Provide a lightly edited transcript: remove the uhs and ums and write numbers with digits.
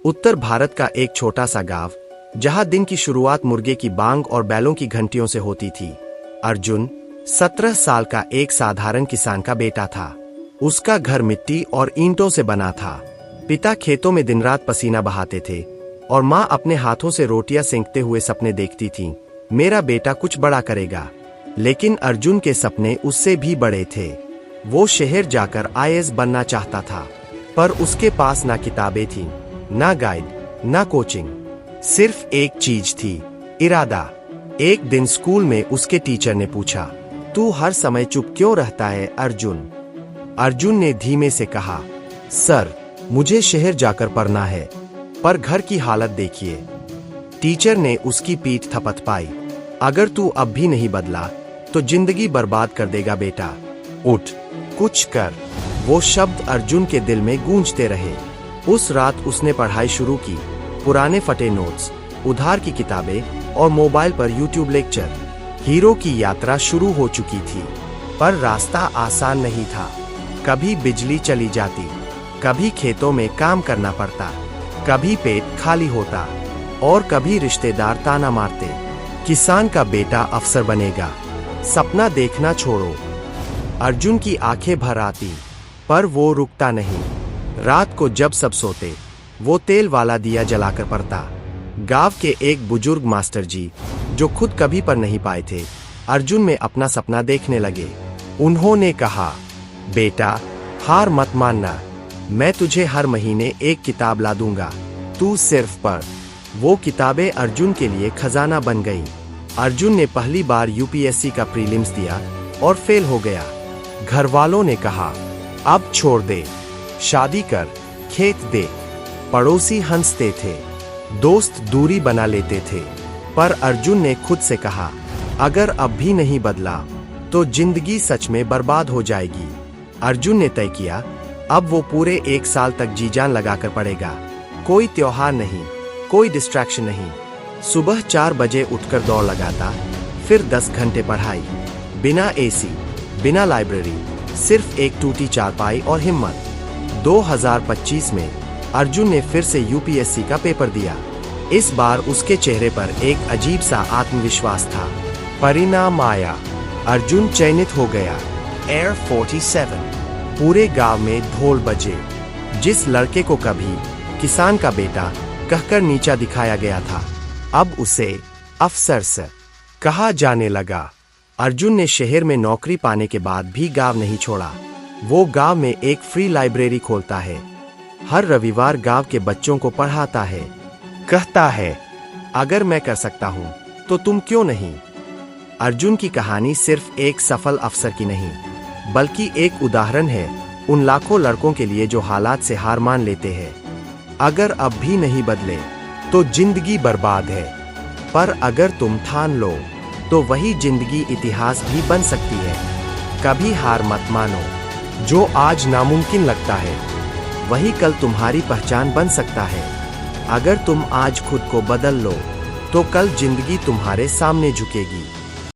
उत्तर भारत का एक छोटा सा गांव, जहां दिन की शुरुआत मुर्गे की बांग और बैलों की घंटियों से होती थी। अर्जुन 17 साल का एक साधारण किसान का बेटा था। उसका घर मिट्टी और ईंटों से बना था। पिता खेतों में दिन रात पसीना बहाते थे और माँ अपने हाथों से रोटियां सेंकते हुए सपने देखती थी, मेरा बेटा कुछ बड़ा करेगा। लेकिन अर्जुन के सपने उससे भी बड़े थे। वो शहर जाकर आईएएस बनना चाहता था, पर उसके पास ना किताबें थीं, ना गाइड, ना कोचिंग। सिर्फ एक चीज थी, इरादा। एक दिन स्कूल में उसके टीचर ने पूछा, तू हर समय चुप क्यों रहता है अर्जुन? अर्जुन ने धीमे से कहा, सर, मुझे शहर जाकर पढ़ना है, पर घर की हालत देखिए। टीचर ने उसकी पीठ थपथपाई, अगर तू अब भी नहीं बदला तो जिंदगी बर्बाद कर देगा बेटा। उठ, कुछ कर। वो शब्द अर्जुन के दिल में गूंजते रहे। उस रात उसने पढ़ाई शुरू की, पुराने फटे नोट्स, उधार की किताबें और मोबाइल पर यूट्यूब लेक्चर। हीरो की यात्रा शुरू हो चुकी थी, पर रास्ता आसान नहीं था। कभी बिजली चली जाती, कभी खेतों में काम करना पड़ता, कभी पेट खाली होता और कभी रिश्तेदार ताना मारते, किसान का बेटा अफसर बनेगा, सपना देखना छोड़ो। अर्जुन की आंखें भर आती, पर वो रुकता नहीं। रात को जब सब सोते, वो तेल वाला दिया जलाकर पढ़ता। गांव के एक बुजुर्ग मास्टर जी, जो खुद कभी पढ़ नहीं पाए थे, अर्जुन में अपना सपना देखने लगे। उन्होंने कहा, बेटा, हार मत मानना, मैं तुझे हर महीने एक किताब ला दूंगा, तू सिर्फ पढ़। वो किताबें अर्जुन के लिए खजाना बन गईं। अर्जुन ने पहली बार यूपीएससी का प्रीलिम्स दिया और फेल हो गया। घर वालों ने कहा, अब छोड़ दे, शादी कर, खेत दे। पड़ोसी हंसते थे, दोस्त दूरी बना लेते थे, पर अर्जुन ने खुद से कहा, अगर अब भी नहीं बदला तो जिंदगी सच में बर्बाद हो जाएगी। अर्जुन ने तय किया, अब वो पूरे 1 साल तक जी जान लगाकर पढ़ेगा। कोई त्योहार नहीं, कोई डिस्ट्रैक्शन नहीं। सुबह 4 बजे उठकर दौड़ लगाता, फिर 10 घंटे पढ़ाई, बिना एसी, बिना लाइब्रेरी, सिर्फ एक टूटी चारपाई और हिम्मत। 2025 में अर्जुन ने फिर से यूपीएससी का पेपर दिया। इस बार उसके चेहरे पर एक अजीब सा आत्मविश्वास था। परिणाम आया, अर्जुन चयनित हो गया। एयर 47। पूरे गांव में ढोल बजे। जिस लड़के को कभी किसान का बेटा कहकर नीचा दिखाया गया था, अब उसे अफसर से कहा जाने लगा। अर्जुन ने शहर में नौकरी पाने के बाद भी गांव नहीं छोड़ा। वो गांव में एक फ्री लाइब्रेरी खोलता है, हर रविवार गांव के बच्चों को पढ़ाता है। कहता है, अगर मैं कर सकता हूं तो तुम क्यों नहीं? अर्जुन की कहानी सिर्फ एक सफल अफसर की नहीं, बल्कि एक उदाहरण है उन लाखों लड़कों के लिए जो हालात से हार मान लेते हैं। अगर अब भी नहीं बदले तो जिंदगी बर्बाद है, पर अगर तुम ठान लो तो वही जिंदगी इतिहास भी बन सकती है। कभी हार मत मानो। जो आज नामुमकिन लगता है, वही कल तुम्हारी पहचान बन सकता है। अगर तुम आज खुद को बदल लो तो कल जिंदगी तुम्हारे सामने झुकेगी।